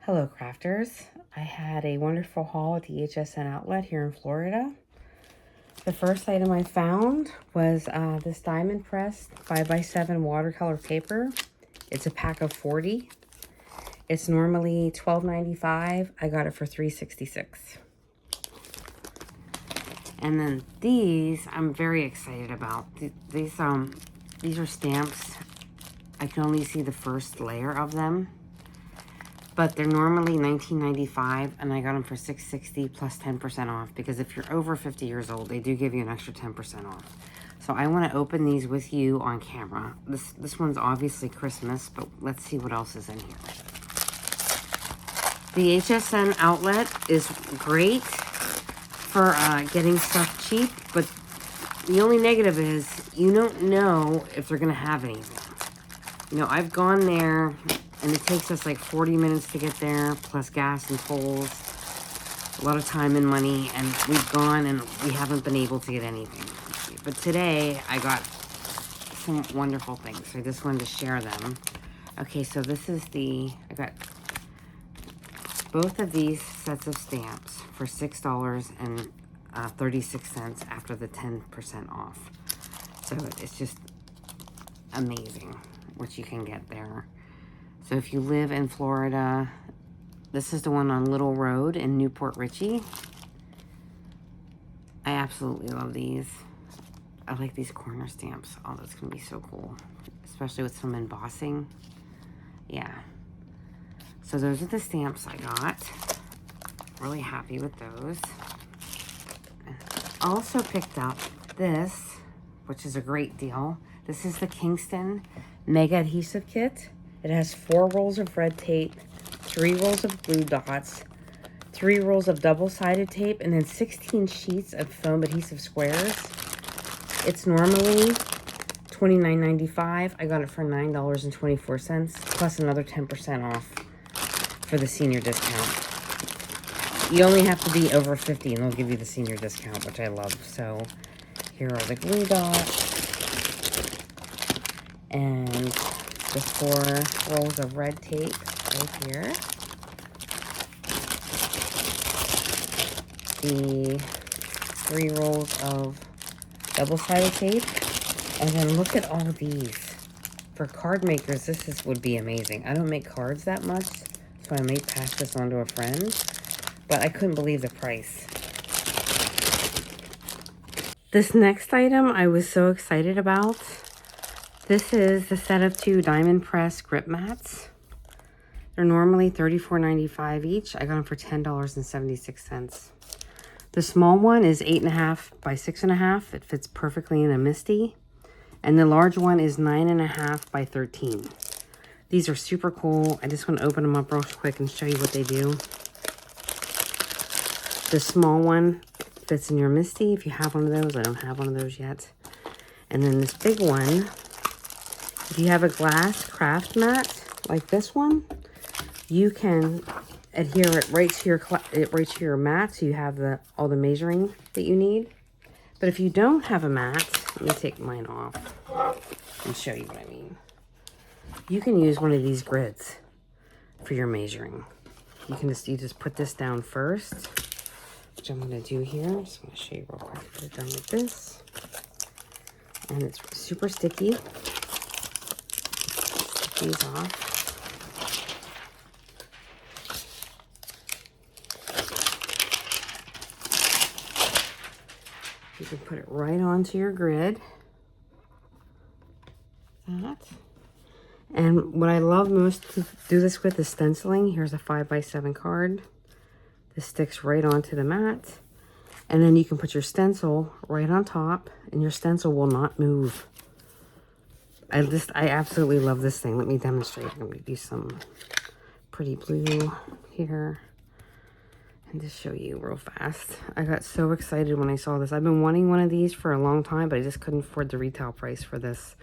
Hello crafters, I had a wonderful haul at the HSN outlet here in Florida. The first item I found was this diamond pressed 5x7 watercolor paper. It's a pack of 40. It's normally $12.95. I got it for $3.66. And then these I'm very excited about. These are stamps. I can only see the first layer of them. But they're normally $19.95, and I got them for $6.60 plus 10% off, because if you're over 50 years old, they do give you an extra 10% off. So I want to open these with you on camera. This one's obviously Christmas, but let's see what else is in here. The HSN outlet is great for getting stuff cheap, but the only negative is you don't know if they're going to have anything. You know, I've gone there, and it takes us like 40 minutes to get there, plus gas and tolls, a lot of time and money, and we've gone and we haven't been able to get anything. But today, I got some wonderful things, so I just wanted to share them. Okay, so this is I got both of these sets of stamps for $6.36 after the 10% off. So it's just amazing what you can get there. So if you live in Florida, this is the one on Little Road in Newport Richey. I absolutely love these. I like these corner stamps. Oh, that's going to be so cool. Especially with some embossing. Yeah. So those are the stamps I got. Really happy with those. I also picked up this, which is a great deal. This is the Kingston Mega Adhesive Kit. It has 4 rolls of red tape, 3 rolls of glue dots, 3 rolls of double-sided tape, and then 16 sheets of foam adhesive squares. It's normally $29.95. I got it for $9.24, plus another 10% off for the senior discount. You only have to be over 50 and they'll give you the senior discount, which I love. So here are the glue dots and the 4 rolls of red tape right here. The 3 rolls of double-sided tape. And then look at all these. For card makers, would be amazing. I don't make cards that much, so I may pass this on to a friend. But I couldn't believe the price. This next item I was so excited about. This is the set of 2 diamond press grip mats. They're normally $34.95 each. I got them for $10.76. The small one is 8.5 by 6.5. It fits perfectly in a Misty. And the large one is 9.5 by 13. These are super cool. I just want to open them up real quick and show you what they do. The small one fits in your Misty if you have one of those. I don't have one of those yet. And then this big one, if you have a glass craft mat like this one, you can adhere it right to your mat, so you have all the measuring that you need. But if you don't have a mat, let me take mine off and show you what I mean. You can use one of these grids for your measuring. You just put this down first, which I'm going to do here. I'm just going to show you real quick. Put it down like this. And it's super sticky. Take these off. You can put it right onto your grid. That. And what I love most to do this with is stenciling. Here's a 5x7 card. This sticks right onto the mat. And then you can put your stencil right on top, and your stencil will not move. I absolutely love this thing. Let me demonstrate. I'm going to do some pretty blue here and just show you real fast. I got so excited when I saw this. I've been wanting one of these for a long time, but I just couldn't afford the retail price for this.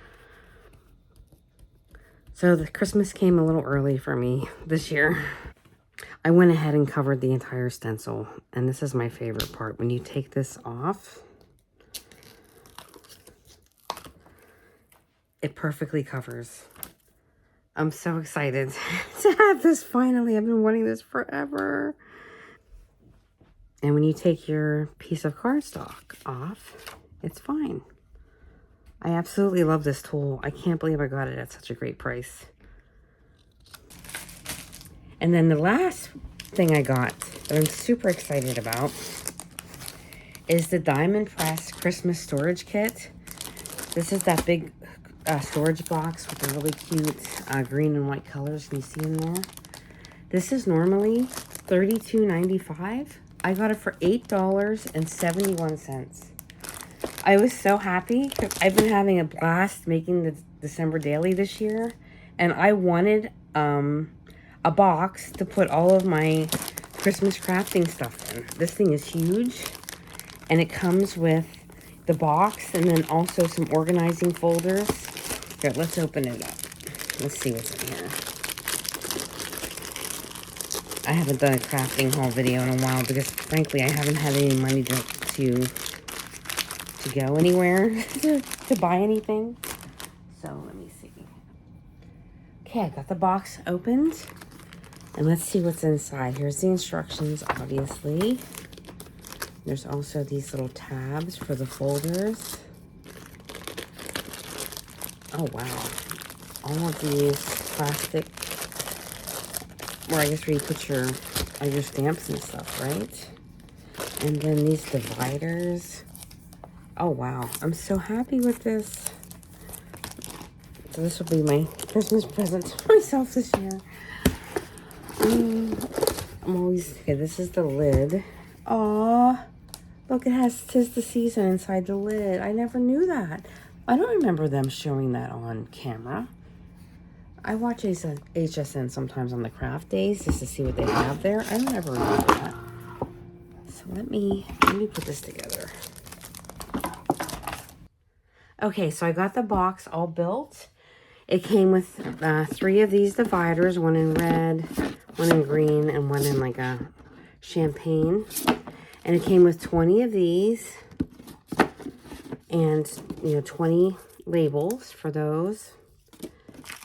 So the Christmas came a little early for me this year. I went ahead and covered the entire stencil, and this is my favorite part. When you take this off, it perfectly covers. I'm so excited to have this finally. I've been wanting this forever. And when you take your piece of cardstock off, it's fine. I absolutely love this tool. I can't believe I got it at such a great price. And then the last thing I got that I'm super excited about is the Diamond Press Christmas Storage Kit. This is that big storage box with the really cute green and white colors. Can you see in there? This is normally $32.95. I got it for $8.71. I was so happy because I've been having a blast making the December daily this year. And I wanted a box to put all of my Christmas crafting stuff in. This thing is huge. And it comes with the box and then also some organizing folders. Here, let's open it up. Let's see what's in here. I haven't done a crafting haul video in a while because, frankly, I haven't had any money to go anywhere to buy anything. So, let me see. Okay, I got the box opened. And let's see what's inside. Here's the instructions, obviously. There's also these little tabs for the folders. Oh, wow. All of these plastic, where I guess where you put your stamps and stuff, right? And then these dividers. Oh, wow. I'm so happy with this. So this will be my Christmas present to myself this year. I'm always, okay, this is the lid. Aww. Look, it has 'Tis the Season inside the lid. I never knew that. I don't remember them showing that on camera. I watch HSN sometimes on the craft days just to see what they have there. I don't ever remember that. So let me put this together. Okay, so I got the box all built. It came with 3 of these dividers, one in red, one in green, and one in like a champagne. And it came with 20 of these and, 20 labels for those.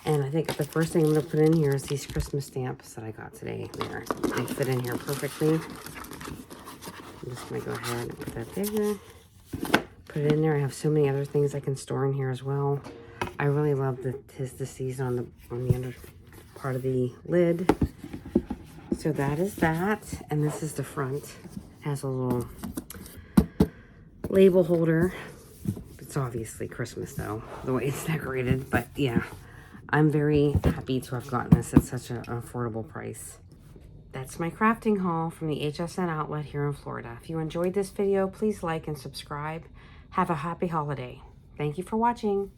And I think the first thing I'm going to put in here is these Christmas stamps that I got today. There, they fit in here perfectly. I'm just going to go ahead and put that there. Put it in there. I have so many other things I can store in here as well. I really love the 'Tis the Season on the under part of the lid. So that is that. And this is the front. It has a little label holder. It's obviously Christmas though, the way it's decorated. But yeah, I'm very happy to have gotten this at such an affordable price. That's my crafting haul from the HSN outlet here in Florida. If you enjoyed this video, please like and subscribe. Have a happy holiday. Thank you for watching.